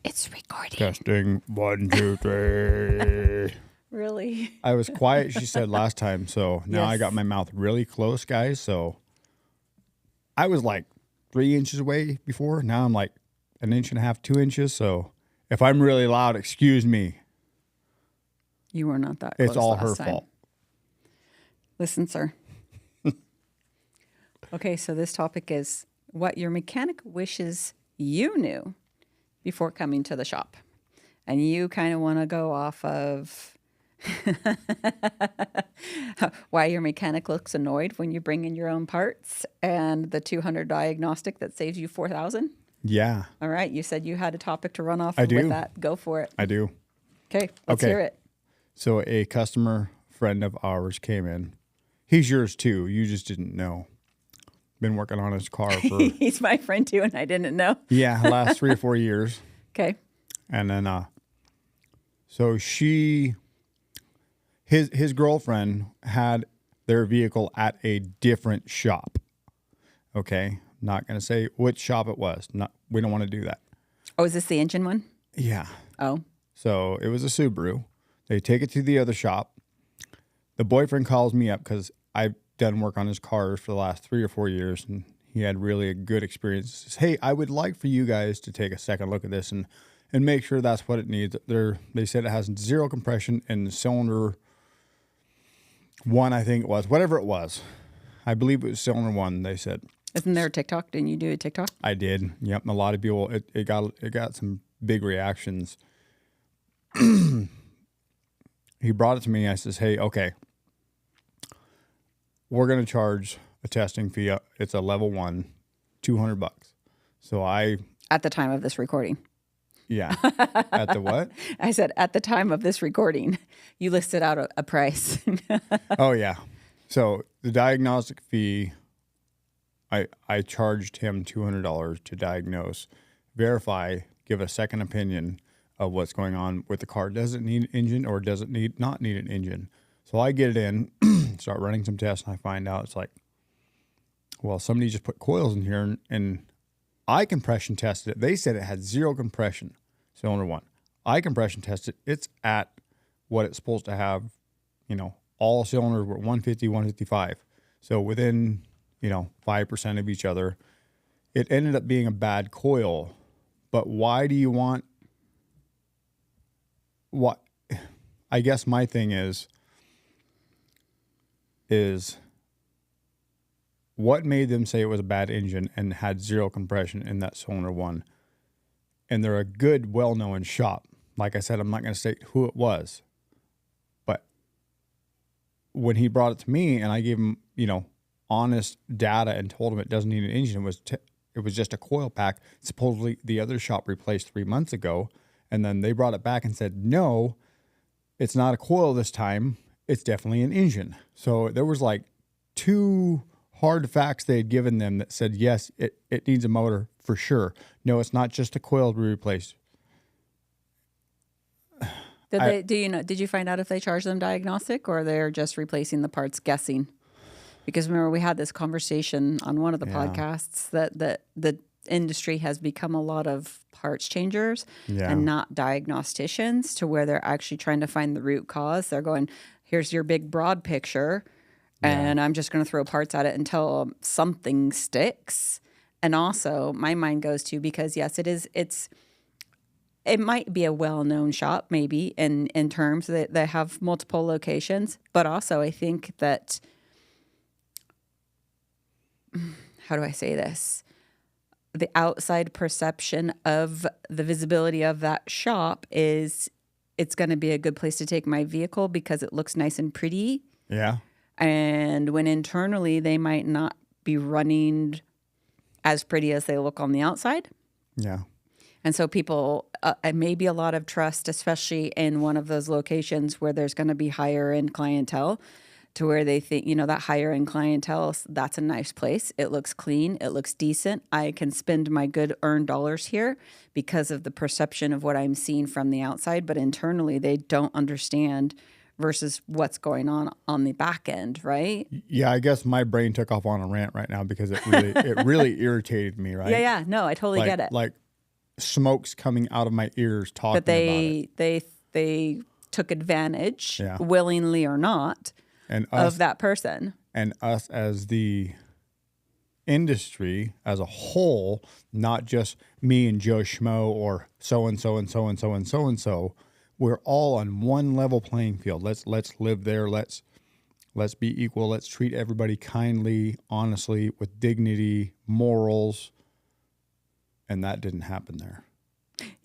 It's recording. Testing 1, 2, 3. Really? I was quiet, she said last time, so now I Yes. got my mouth really close, guys. So I was like 3 inches away before. Now I'm like 1.5 inches, 2 inches. So if I'm really loud, excuse me. You were not that close. It's all her last time. fault. Listen, sir. Okay, so this topic is what your mechanic wishes you knew before coming to the shop. And you kind of want to go off of why your mechanic looks annoyed when you bring in your own parts and the 200 diagnostic that saves you 4,000. Yeah, All right, you said you had a topic to run off I with do. that. Go for it. I do. Okay, let's Okay. hear it. So a customer friend of ours came in. He's yours too. You just didn't know. Been working on his car for, He's my friend too, and I didn't know. last 3 or 4 years. Okay. And then, so his girlfriend had their vehicle at a different shop. Okay. Not going to say which shop it was. We don't want to do that. Oh, is this the engine one? Yeah. Oh, So it was a Subaru. They take it to the other shop. The boyfriend calls me up because I've done work on his cars for the last 3 or 4 years, and he had really a good experience. He says, hey, I would like for you guys to take a second look at this and make sure that's what it needs. They said it has 0 compression in cylinder 1, I think it was. Whatever it was. I believe it was cylinder 1, they said. isn't there a TikTok? Didn't you do a TikTok? I did. Yep. And a lot of people, it got some big reactions. He brought it to me. I says, hey, okay, we're going to charge a testing fee. It's a level 1, $200. So At the time of this recording. yeah. At the what? I said, at the time of this recording, you listed out a price. Oh yeah. So the diagnostic fee, I charged him $200 to diagnose, verify, give a second opinion of what's going on with the car. Does it need an engine or does it not need an engine? So I get it in, start running some tests, and I find out it's like, well, somebody just put coils in here and I compression tested it. They said it had 0 compression, cylinder 1. I compression tested it. It's at what it's supposed to have. All cylinders were 150, 155. So within, 5% of each other. It ended up being a bad coil. But why do you want what? I guess my thing is what made them say it was a bad engine and had 0 compression in that cylinder 1? And they're a good, well-known shop. Like I said, I'm not going to state who it was. But when he brought it to me and I gave him, honest data and told him it doesn't need an engine, it was just a coil pack. Supposedly the other shop replaced 3 months ago. And then they brought it back and said, no, it's not a coil this time. It's definitely an engine. So there was like 2 hard facts they had given them that said, yes, it needs a motor for sure. No, it's not just a coil to be replaced. Did you find out if they charge them diagnostic or they're just replacing the parts guessing? Because remember, we had this conversation on one of the podcasts that the industry has become a lot of parts changers and not diagnosticians, to where they're actually trying to find the root cause. They're going, here's your big broad picture, and I'm just going to throw parts at it until something sticks. And also my mind goes to, because yes, it might be a well-known shop maybe in terms that they have multiple locations, but also I think that, how do I say this? The outside perception of the visibility of that shop is it's going to be a good place to take my vehicle because it looks nice and pretty. Yeah. And when internally they might not be running as pretty as they look on the outside. Yeah. And so people, maybe a lot of trust, especially in one of those locations where there's going to be higher end clientele, to where they think, that higher end clientele, that's a nice place. It looks clean. It looks decent. I can spend my good earned dollars here because of the perception of what I'm seeing from the outside. But internally, they don't understand versus what's going on the back end, right? Yeah, I guess my brain took off on a rant right now because it really irritated me, right? Yeah. No, I totally get it. Like smoke's coming out of my ears talking But about it. they took advantage, Yeah. willingly or not, And us, of that person. and us as the industry as a whole, not just me and Joe Schmo or so and so and so and so and so and so. We're all on one level playing field. Let's live there. Let's be equal. Let's treat everybody kindly, honestly, with dignity, morals. And that didn't happen there.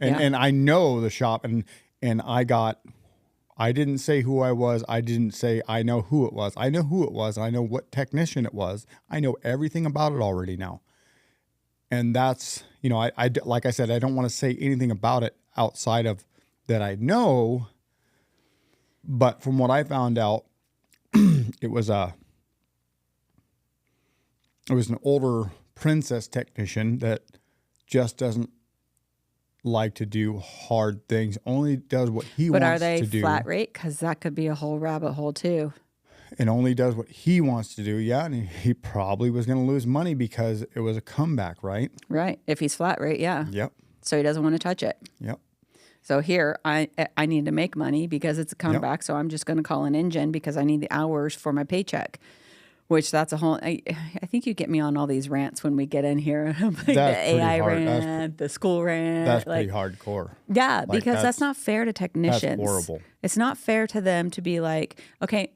And I know the shop, and I didn't say who I was. I didn't say I know who it was. I know who it was. I know what technician it was. I know everything about it already now. And that's, I like I said, I don't want to say anything about it outside of that I know. But from what I found out, it was an older princess technician that just doesn't like to do hard things, only does what he wants to do. But are they flat rate? Because that could be a whole rabbit hole too. And only does what he wants to do. Yeah, and he probably was going to lose money because it was a comeback, right? Right. If he's flat rate, yeah. Yep. So he doesn't want to touch it. Yep. So here, I need to make money because it's a comeback. Yep. So I'm just going to call an engine because I need the hours for my paycheck. Which that's a whole. I think you get me on all these rants when we get in here. Like the AI rant, the school rant. That's pretty hardcore. Yeah, because that's not fair to technicians. That's horrible. It's not fair to them to be like, okay.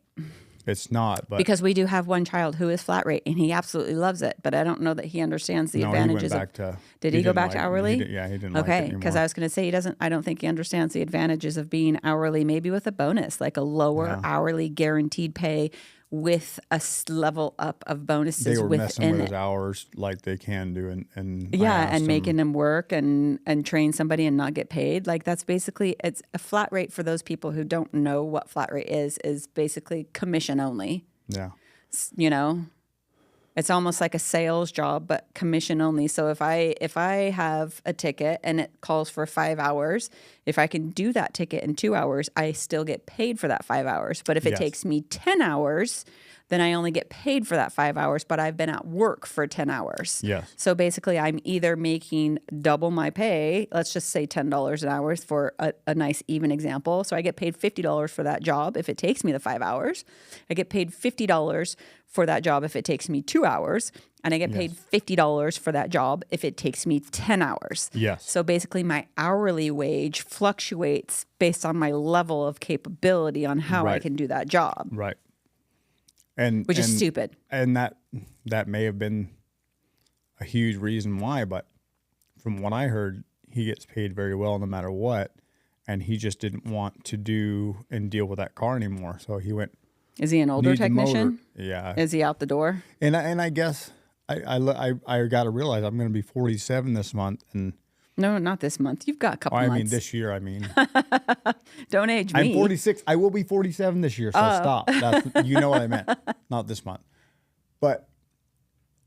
It's not, but because we do have one child who is flat rate and he absolutely loves it, but I don't know that he understands the advantages. He went back did he go back to hourly? He didn't. Okay, because I was going to say he doesn't. I don't think he understands the advantages of being hourly. Maybe with a bonus, like a lower hourly guaranteed pay with a level up of bonuses. They were within messing with his hours like they can do, and making him work and train somebody and not get paid. Like that's basically, it's a flat rate for those people who don't know what flat rate is basically commission only. Yeah, it's almost like a sales job, but commission only. So if I have a ticket and it calls for 5 hours, if I can do that ticket in 2 hours, I still get paid for that 5 hours. But if it takes me 10 hours, then I only get paid for that 5 hours, but I've been at work for 10 hours. Yes. So basically I'm either making double my pay, let's just say $10 an hour for a nice even example. So I get paid $50 for that job if it takes me the 5 hours. I get paid $50 for that job if it takes me 2 hours. And I get paid $50 for that job if it takes me 10 hours. Yes. So basically my hourly wage fluctuates based on my level of capability on how I can do that job. Right. Which is stupid. And that may have been a huge reason why, but from what I heard, he gets paid very well no matter what, and he just didn't want to do and deal with that car anymore. So he went. Is he an older technician? Yeah. Is he out the door? And I guess I got to realize I'm going to be 47 this month, and no, not this month. You've got a couple months. I mean, this year, Don't age me. I'm 46. I will be 47 this year, so stop. You know what I meant. Not this month. But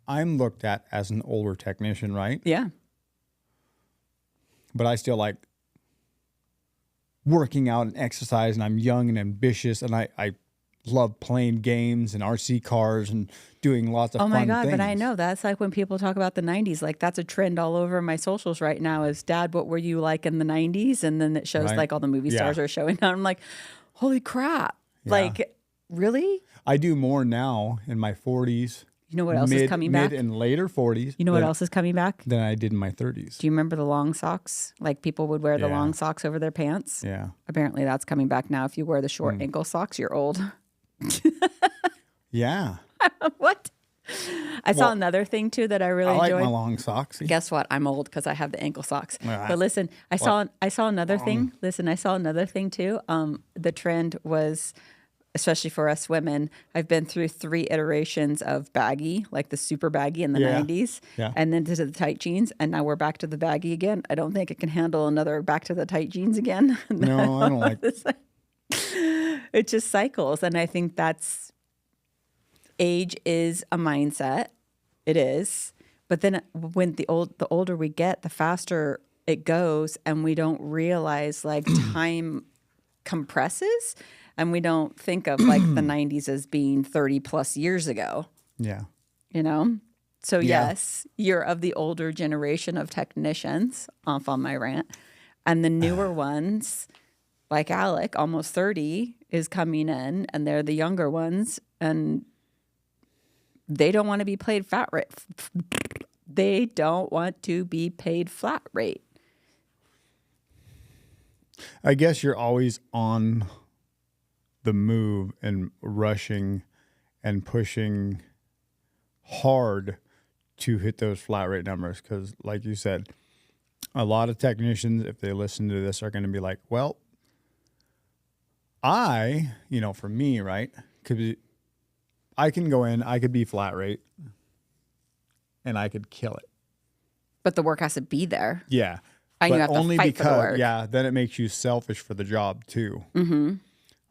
I'm looked at as an older technician, right? Yeah. But I still like working out and exercise, and I'm young and ambitious, and I love playing games and RC cars and doing lots of fun things. Oh my God, but I know that's like when people talk about the 90s, like that's a trend all over my socials right now is, Dad, what were you like in the 90s? And then it shows like all the movie stars are showing up. I'm like, holy crap. Yeah. Like, really? I do more now in my 40s. You know what else is coming back? Mid and later 40s. You know what else is coming back? Than I did in my 30s. Do you remember the long socks? Like people would wear the long socks over their pants? Yeah. Apparently that's coming back now. If you wear the short ankle socks, you're old. Yeah. What? I saw another thing too that I really enjoyed. I like my long socks. Guess what? I'm old because I have the ankle socks. But listen, I saw another thing. Listen, I saw another thing too. The trend was, especially for us women, I've been through 3 iterations of baggy, like the super baggy in the 90s, and then to the tight jeans, and now we're back to the baggy again. I don't think it can handle another back to the tight jeans again. No, I don't like it. It just cycles, and I think that's age is a mindset. It is, but then when the older we get, the faster it goes, and we don't realize like time compresses, and we don't think of like the 90s as being 30 plus years ago. Yeah, So Yeah. yes, you're of the older generation of technicians, off on my rant. And the newer ones, like Alec, almost 30, is coming in, and they're the younger ones, and they don't want to be paid flat rate. They don't want to be paid flat rate. I guess you're always on the move and rushing and pushing hard to hit those flat rate numbers. Because like you said, a lot of technicians, if they listen to this, are going to be like, well, for me, right, I can go in, I could be flat rate, and I could kill it. But the work has to be there. Yeah. And you have to fight for the work. Yeah, then it makes you selfish for the job too.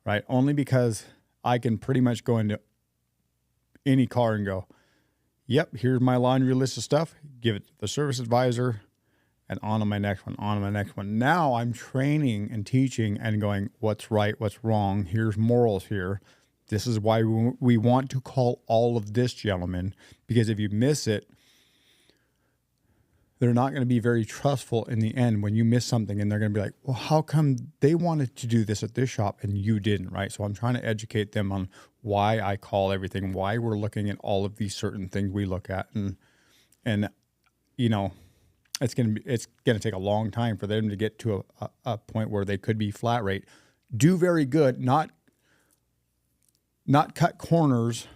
Right? Only because I can pretty much go into any car and go, yep, here's my laundry list of stuff, give it to the service advisor, and on to my next one, Now I'm training and teaching and going, what's right, what's wrong, here's morals here. This is why we want to call all of this, gentlemen, because if you miss it, they're not going to be very trustful in the end when you miss something, and they're going to be like, well, how come they wanted to do this at this shop and you didn't, right? So I'm trying to educate them on why I call everything, why we're looking at all of these certain things we look at. And it's going to take a long time for them to get to a point where they could be flat rate, do very good, not cut corners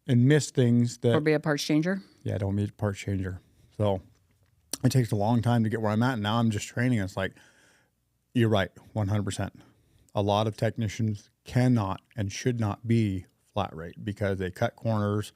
and miss things that, Or be a parts changer. Yeah, don't be a parts changer. So it takes a long time to get where I'm at. And now I'm just training. It's like, you're right, 100%. A lot of technicians cannot and should not be flat rate because they cut corners.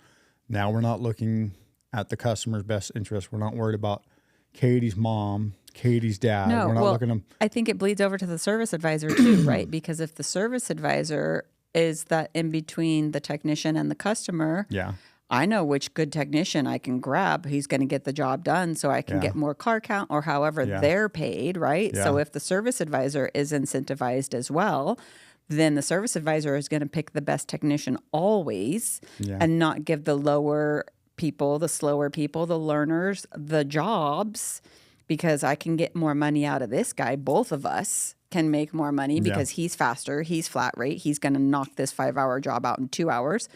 Now we're not looking at the customer's best interest. We're not worried about Katie's mom, Katie's dad. No, we're not looking at I think it bleeds over to the service advisor too, right? Because if the service advisor is that in between the technician and the customer, yeah. I know which good technician I can grab. He's going to get the job done so I can get more car count or however they're paid, right? Yeah. So if the service advisor is incentivized as well, then the service advisor is going to pick the best technician always and not give the lower people, the slower people, the learners, the jobs, because I can get more money out of this guy. Both of us can make more money because he's faster, he's flat rate, he's going to knock this 5-hour job out in 2 hours.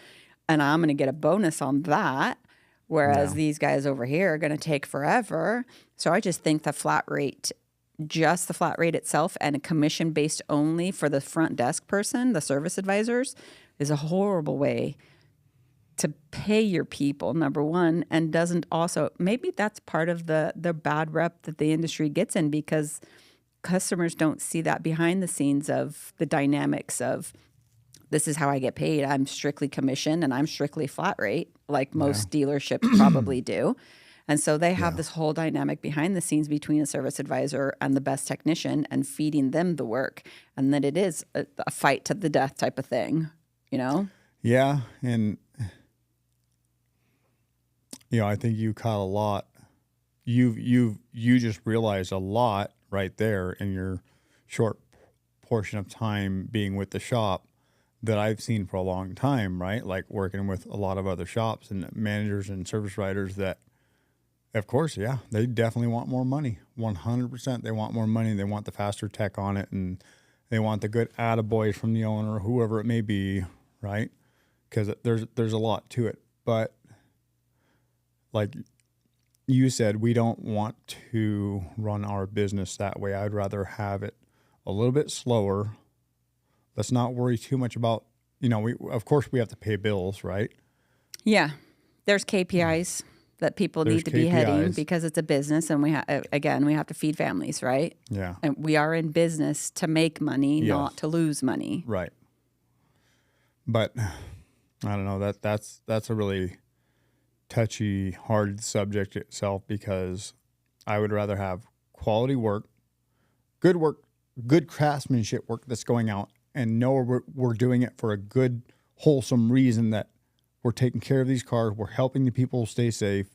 And I'm going to get a bonus on that, whereas these guys over here are going to take forever. So I just think the flat rate, just the flat rate itself and a commission based only for the front desk person, the service advisors, is a horrible way to pay your people, number one, and doesn't also, maybe that's part of the bad rep that the industry gets in because customers don't see that behind the scenes of the dynamics of, this is how I get paid. I'm strictly commission and I'm strictly flat rate, like most dealerships probably do. And so they have this whole dynamic behind the scenes between a service advisor and the best technician and feeding them the work. And that it is a fight to the death type of thing, you know? Yeah. And, I think you caught a lot. You just realized a lot right there in your short portion of time being with the shop that I've seen for a long time, right? Like working with a lot of other shops and managers and service writers that, of course, they definitely want more money. 100%. They want more money. They want the faster tech on it, and they want the good attaboy from the owner, whoever it may be, right? Because there's a lot to it. But like you said, we don't want to run our business that way. I'd rather have it a little bit slower. Let's not worry too much about, of course we have to pay bills, right? Yeah. There's KPIs that people need to be hitting because it's a business, and we have to feed families, right? Yeah. And we are in business to make money, not to lose money. Right. But I don't know, that's a really touchy, hard subject itself, because I would rather have quality work, good craftsmanship work that's going out, and know we're doing it for a good, wholesome reason, that we're taking care of these cars, we're helping the people stay safe.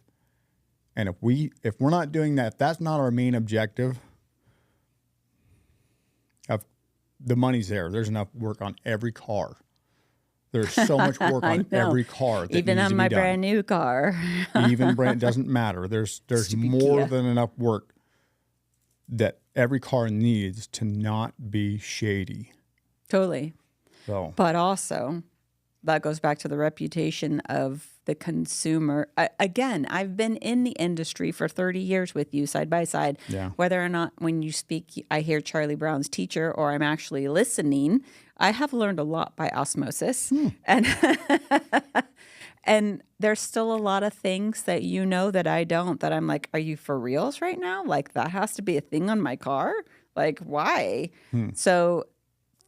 And if we're not doing that, if that's not our main objective, the money's there. There's enough work on every car. There's so much work I on know. every car that Even needs on to my be done. brand new car. Even brand doesn't matter. There's Stupid more Kia. than enough work that every car needs to not be shady. Totally. So But also, that goes back to the reputation of the consumer. Again, I've been in the industry for 30 years with you side by side. Yeah. Whether or not when you speak, I hear Charlie Brown's teacher or I'm actually listening, I have learned a lot by osmosis. And and there's still a lot of things that you know that I don't, that I'm like, are you for reals right now? Like that has to be a thing on my car? Like why? So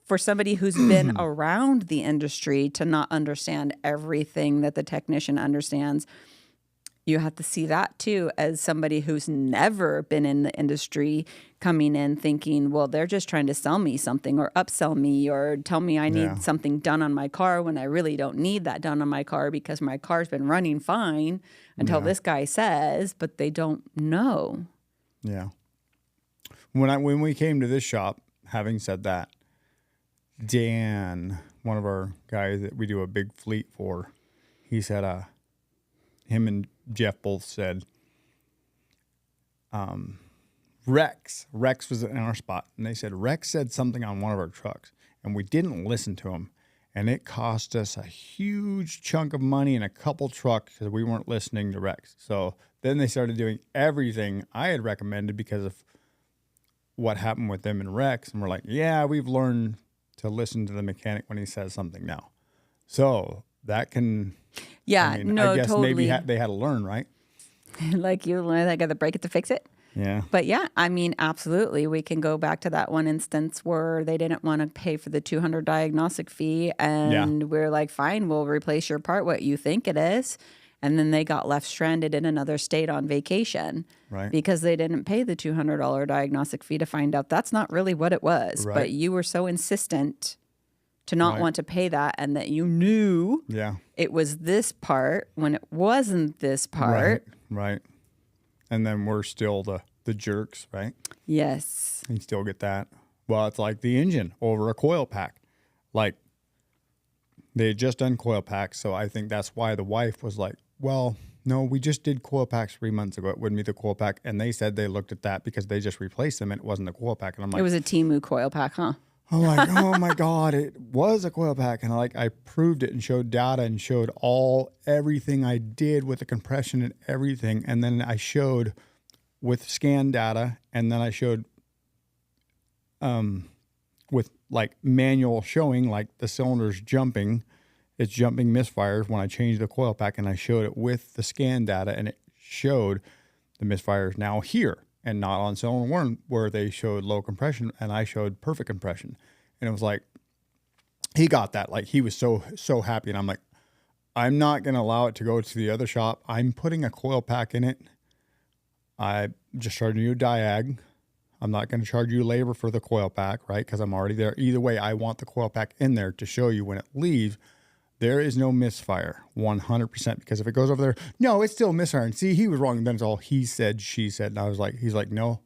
for somebody who's been around the industry to not understand everything that the technician understands, you have to see that too as somebody who's never been in the industry coming in thinking, well, they're just trying to sell me something or upsell me or tell me I need something done on my car when I really don't need that done on my car because my car's been running fine until this guy says, but they don't know. yeah. When we came to this shop, having said that, Dan, one of our guys that we do a big fleet for, he said, him and Jeff both said, Rex was in our spot. And they said, Rex said something on one of our trucks and we didn't listen to him. And it cost us a huge chunk of money in a couple trucks because we weren't listening to Rex. So then they started doing everything I had recommended because of what happened with them and Rex. And we're like, yeah, we've learned to listen to the mechanic when he says something now. So that can, Yeah, no, I guess totally. maybe they had to learn, right? Like you learn, I got to break it to fix it. Yeah. But yeah, I mean, absolutely. We can go back to that one instance where they didn't want to pay for the $200 diagnostic fee. And we're like, fine, we'll replace your part what you think it is. And then they got left stranded in another state on vacation because they didn't pay the $200 diagnostic fee to find out that's not really what it was. Right. But you were so insistent to not want to pay that and that you knew it was this part when it wasn't this part. Right. And then we're still the jerks, right? Yes. You still get that. Well, it's like the engine over a coil pack. Like, they had just done coil packs, so I think that's why the wife was like, well, no, we just did coil packs 3 months ago. It wouldn't be the coil pack. And they said they looked at that because they just replaced them and it wasn't the coil pack. And I'm like, It was a Temu coil pack, huh? I'm like, oh my God, it was a coil pack. And I proved it and showed data and showed everything I did with the compression and everything. And then I showed with scan data, and then I showed with like manual showing, like the cylinder's jumping. It's jumping misfires when I changed the coil pack, and I showed it with the scan data, and it showed the misfires now here and not on cylinder one where they showed low compression and I showed perfect compression. And it was like, he got that. Like he was so happy. And I'm like, I'm not going to allow it to go to the other shop. I'm putting a coil pack in it. I just charging you a diag. I'm not going to charge you labor for the coil pack, right? Because I'm already there. Either way, I want the coil pack in there to show you when it leaves, there is no misfire, 100%. Because if it goes over there, no, it's still misfire. And see, he was wrong. And then it's all he said, she said. And I was like, he's like, no,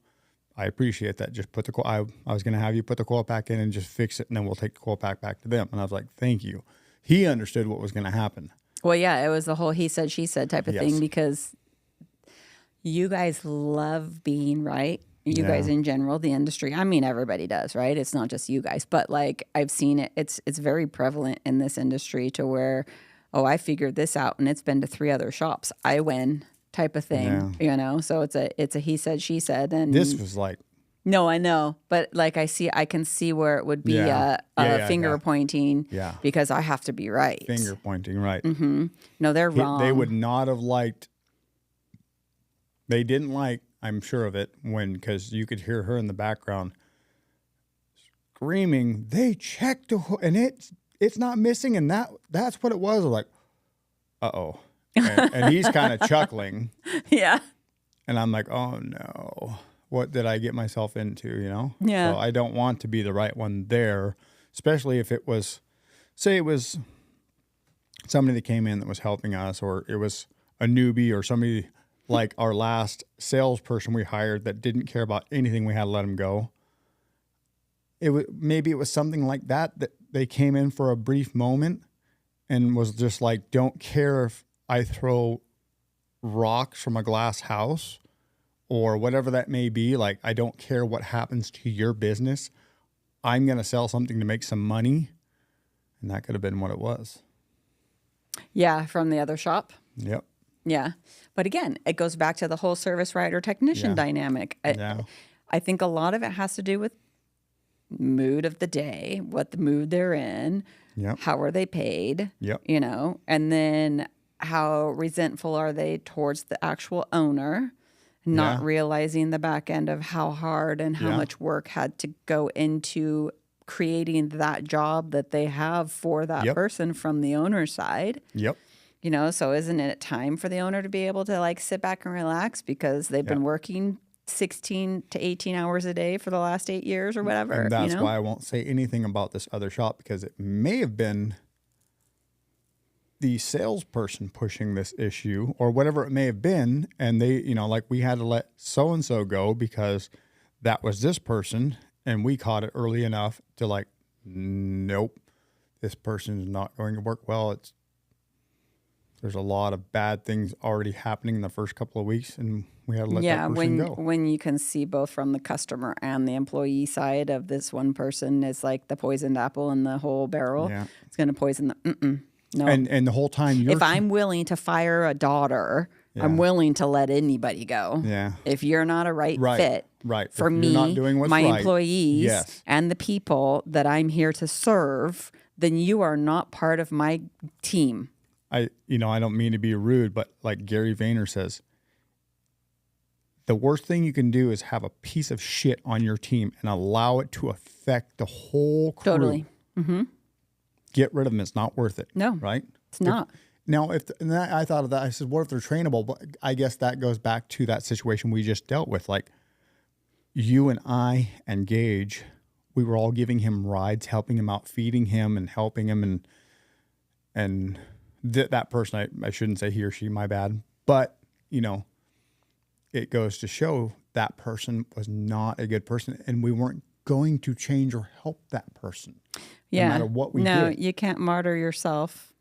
I appreciate that. Just put the coil. I was going to have you put the coil pack in and just fix it, and then we'll take the coil pack back to them. And I was like, thank you. He understood what was going to happen. Well, yeah, it was the whole he said, she said type of thing because you guys love being right. You guys in general, the industry. I mean, everybody does, right? It's not just you guys, but like I've seen it. It's very prevalent in this industry to where, oh, I figured this out and it's been to 3 other shops. I win type of thing, you know? So it's a he said, she said. And this was like, no, I know, but like I can see where it would be a finger pointing because I have to be right. Finger pointing, right. Mm-hmm. No, they're wrong. They would not have liked, they didn't like, I'm sure of it, because you could hear her in the background screaming, they checked and it's not missing, and that's what it was. I was like, uh-oh. And he's kind of chuckling. Yeah. And I'm like, oh no, what did I get myself into, you know? Yeah. So I don't want to be the right one there, especially if it was, say it was somebody that came in that was helping us, or it was a newbie or somebody like our last salesperson we hired that didn't care about anything, we had to let him go. Maybe it was something like that they came in for a brief moment and was just like, don't care if I throw rocks from a glass house or whatever that may be. Like, I don't care what happens to your business. I'm going to sell something to make some money. And that could have been what it was. Yeah, from the other shop. Yep. Yeah. But again, it goes back to the whole service writer technician dynamic. I think a lot of it has to do with mood of the day, what the mood they're in, how are they paid, you know, and then how resentful are they towards the actual owner, not realizing the back end of how hard and how much work had to go into creating that job that they have for that person from the owner's side. Yep. You know, so isn't it time for the owner to be able to like sit back and relax because they've been working 16 to 18 hours a day for the last 8 years or whatever. And that's why I won't say anything about this other shop, because it may have been the salesperson pushing this issue or whatever it may have been. And they, you know, like we had to let so-and-so go because that was this person. And we caught it early enough to like, nope, this person is not going to work well. There's a lot of bad things already happening in the first couple of weeks, and we had to let that person go. When you can see both from the customer and the employee side of this one person is like the poisoned apple in the whole barrel. Yeah. It's going to poison the, no. And the whole time if I'm willing to fire a daughter, I'm willing to let anybody go. Yeah. If you're not a right fit for me, not doing what's my employees and the people that I'm here to serve, then you are not part of my team. I don't mean to be rude, but like Gary Vayner says, the worst thing you can do is have a piece of shit on your team and allow it to affect the whole crew. Totally. Mm-hmm. Get rid of them. It's not worth it. No. Right? It's not. Now, I thought of that. I said, what if they're trainable? But I guess that goes back to that situation we just dealt with. Like you and I and Gage, we were all giving him rides, helping him out, feeding him and helping him. And that person, I shouldn't say he or she, my bad. But, you know, it goes to show that person was not a good person. And we weren't going to change or help that person. No matter what we did. No, you can't martyr yourself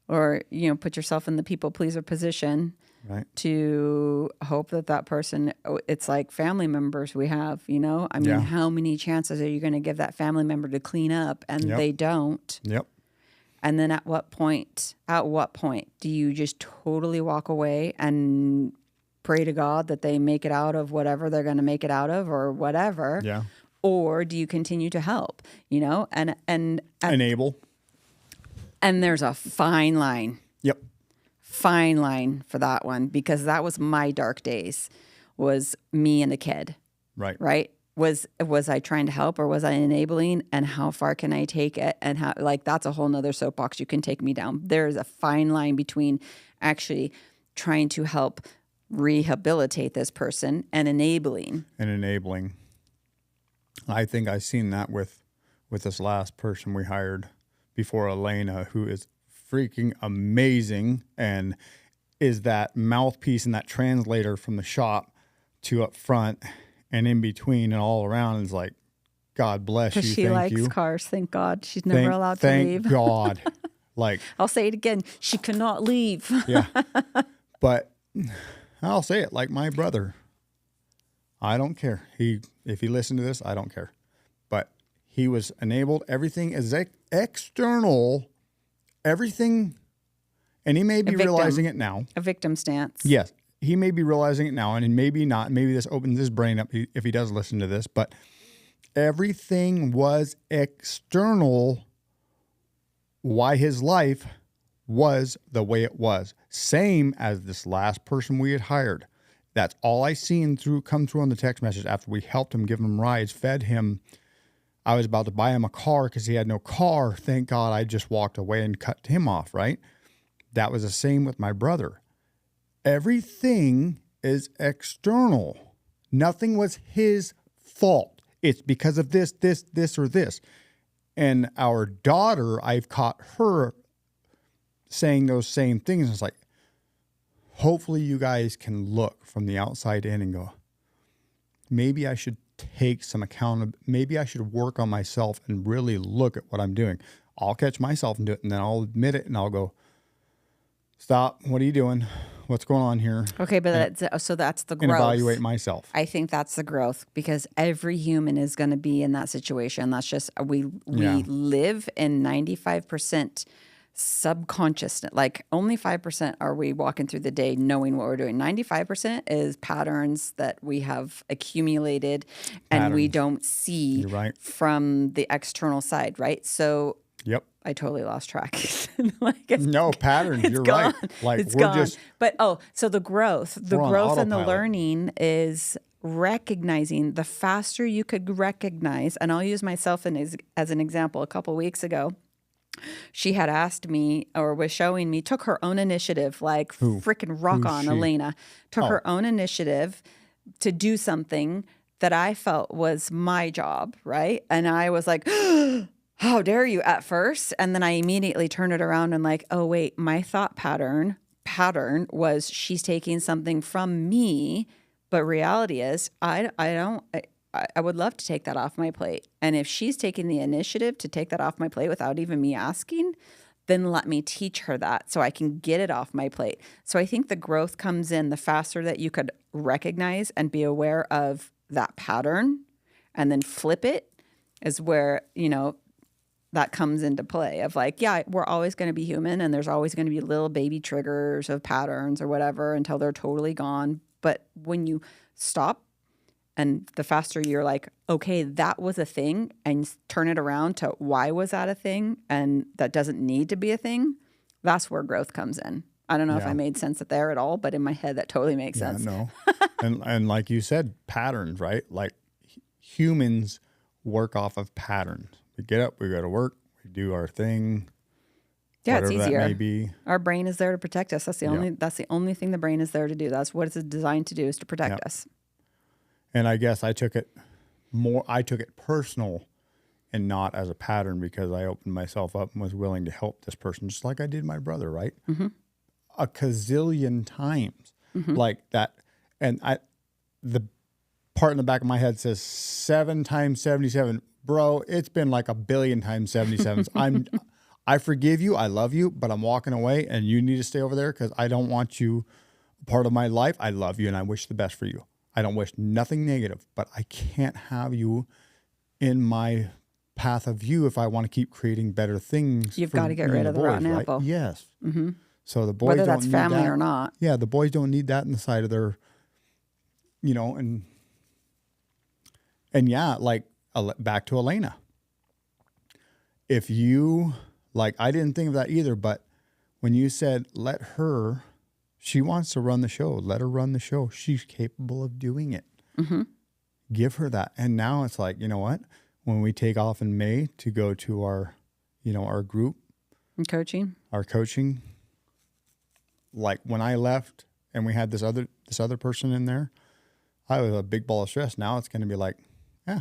or, you know, put yourself in the people pleaser position to hope that person, it's like family members we have, you know? I mean, how many chances are you going to give that family member to clean up and they don't? Yep. And then at what point do you just totally walk away and pray to God that they make it out of whatever they're going to make it out of or whatever? Yeah. Or do you continue to help, you know, and enable? And there's a fine line. Yep. Fine line for that one, because that was my dark days, was me and a kid. Right. Right. Was I trying to help or was I enabling, and how far can I take it, and how, like, that's a whole nother soapbox you can take me down. There's a fine line between actually trying to help rehabilitate this person and enabling. I think I've seen that with this last person we hired before, Elena, who is freaking amazing and is that mouthpiece and that translator from the shop to up front and in between and all around. Is like, God bless you. Because she likes cars. Thank God. She's never allowed to leave. Thank God. Like, I'll say it again. She cannot leave. Yeah. But I'll say it like my brother. I don't care. If he listened to this, I don't care. But he was enabled. Everything is external. Everything. And he may be realizing it now. A victim stance. Yes. He may be realizing it now, and maybe not. Maybe this opens his brain up if he does listen to this. But everything was external. Why his life was the way it was. Same as this last person we had hired. That's all I seen come through on the text message after we helped him, give him rides, fed him. I was about to buy him a car because he had no car. Thank God I just walked away and cut him off, right? That was the same with my brother. Everything is external. Nothing was his fault. It's because of this, or this. And our daughter, I've caught her saying those same things. It's like, hopefully you guys can look from the outside in and go, maybe I should take some accountability. Maybe I should work on myself and really look at what I'm doing. I'll catch myself and do it, and then I'll admit it, and I'll go, stop. What are you doing? What's going on here? Okay, but that's the growth. And evaluate myself. I think that's the growth, because every human is going to be in that situation. That's just we live in 95% subconscious. Like only 5% are we walking through the day knowing what we're doing. 95% is patterns that we have accumulated and we don't see from the external side, right? So yep. I totally lost track. No patterns. You're gone. right. Like it's we're gone. just. But so the growth and the learning is recognizing. The faster you could recognize, and I'll use myself as an example. A couple weeks ago, she had asked me, or was showing me, took her own initiative, like freaking rock on, Elena, took her own initiative to do something that I felt was my job, right? And I was like, how dare you at first? And then I immediately turned it around and like, oh wait, my thought pattern was she's taking something from me, but reality is I would love to take that off my plate. And if she's taking the initiative to take that off my plate without even me asking, then let me teach her that so I can get it off my plate. So I think the growth comes in the faster that you could recognize and be aware of that pattern and then flip it is where, that comes into play of like, yeah, we're always going to be human and there's always going to be little baby triggers of patterns or whatever until they're totally gone. But when you stop, and the faster you're like, okay, that was a thing, and turn it around to why was that a thing, and that doesn't need to be a thing, that's where growth comes in. I don't know if I made sense there at all, but in my head, that totally makes sense. No. and like you said, patterns, right? Like humans work off of patterns. We get up, we go to work, we do our thing. Yeah, it's easier. That may be. Our brain is there to protect us. That's the only thing the brain is there to do. That's what it's designed to do, is to protect us. And I guess I took it personal and not as a pattern, because I opened myself up and was willing to help this person, just like I did my brother, right? Mm-hmm. A gazillion times. Mm-hmm. Like that. And the part in the back of my head says 7 times 77. Bro, it's been like a billion times 77s. I forgive you. I love you, but I'm walking away and you need to stay over there because I don't want you part of my life. I love you and I wish the best for you. I don't wish nothing negative, but I can't have you in my path of view if I want to keep creating better things. You've got to get rid of the rotten apple. Yes. Mm-hmm. So the boys whether don't that's need family that. or not. Yeah, the boys don't need that in the side of their, and yeah, like back to Elena. If you, like, I didn't think of that either, but when you said, let her, she wants to run the show. Let her run the show. She's capable of doing it. Mm-hmm. Give her that. And now it's like, you know what? When we take off in May to go to our, our group. And coaching. Our coaching. Like when I left and we had this other person in there, I was a big ball of stress. Now it's going to be like, yeah,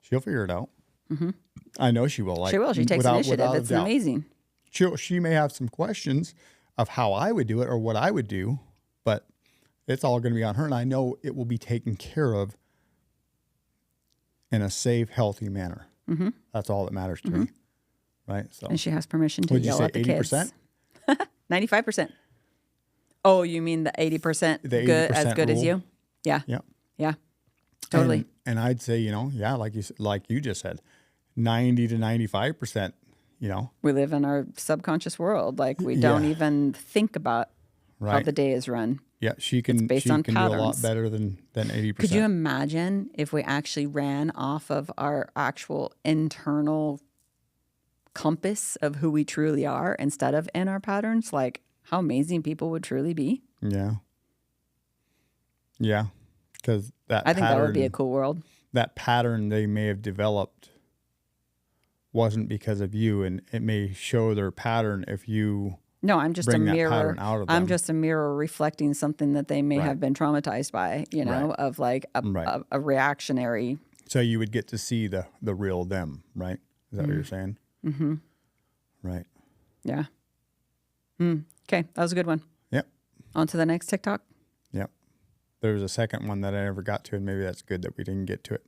she'll figure it out. Mm-hmm. I know she will. Like, she will. She takes initiative. It's amazing. She may have some questions of how I would do it or what I would do, but it's all going to be on her. And I know it will be taken care of in a safe, healthy manner. Mm-hmm. That's all that matters to me. Right. So, and she has permission to yell at the 80%? Kids. 95%. Oh, you mean the 80%? The 80% good, as good rule. As you? Yeah. Yeah. Yeah. Totally. And I'd say, like you just said, 90 to 95%, We live in our subconscious world. Like we don't even think about how the day is run. Yeah, she can do a lot better than 80%. Could you imagine if we actually ran off of our actual internal compass of who we truly are instead of in our patterns? Like how amazing people would truly be. Yeah. Yeah. Because I think that would be a cool world. That pattern they may have developed wasn't because of you, and it may show their pattern if you I'm just a mirror. Out of them. I'm just a mirror reflecting something that they may have been traumatized by, of like a reactionary. So you would get to see the real them, right? Is that what you're saying? Mm-hmm. Right. Yeah. Okay, that was a good one. Yep. On to the next TikTok. Yep. There was a second one that I never got to, and maybe that's good that we didn't get to it.